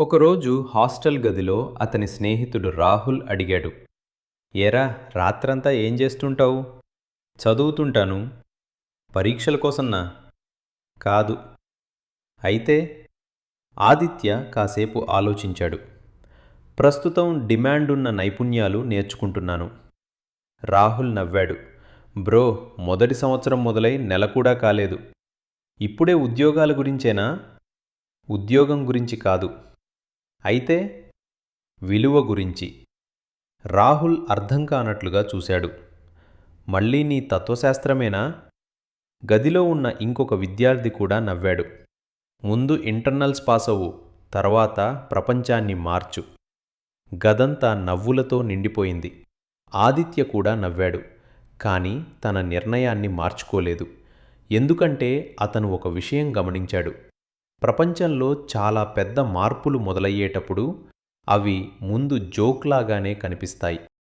ఒకరోజు హాస్టల్ గదిలో అతని స్నేహితుడు రాహుల్ అడిగాడు, ఏరా, రాత్రంతా ఏం చేస్తుంటావు? చదువుతుంటాను. పరీక్షల కోసన్నా? కాదు. అయితే? ఆదిత్య కాసేపు ఆలోచించాడు. ప్రస్తుతం డిమాండున్న నైపుణ్యాలు నేర్చుకుంటున్నాను. రాహుల్ నవ్వాడు. బ్రో, మొదటి సంవత్సరం మొదలై నెల కూడా కాలేదు. ఇప్పుడే ఉద్యోగాల గురించేనా? ఉద్యోగం గురించి కాదు. అయితే? విలువ గురించి. రాహుల్ అర్థం కానట్లుగా చూశాడు. మళ్ళీ నీ తత్వశాస్త్రమేనా? గదిలో ఉన్న ఇంకొక విద్యార్థి కూడా నవ్వాడు. ముందు ఇంటర్నల్స్ పాసవు, తర్వాత ప్రపంచాన్ని మార్చు. గదంతా నవ్వులతో నిండిపోయింది. ఆదిత్య కూడా నవ్వాడు. కాని తన నిర్ణయాన్ని మార్చుకోలేదు. ఎందుకంటే అతను ఒక విషయం గమనించాడు. ప్రపంచంలో చాలా పెద్ద మార్పులు మొదలయ్యేటప్పుడు అవి ముందు జోక్లాగానే కనిపిస్తాయి.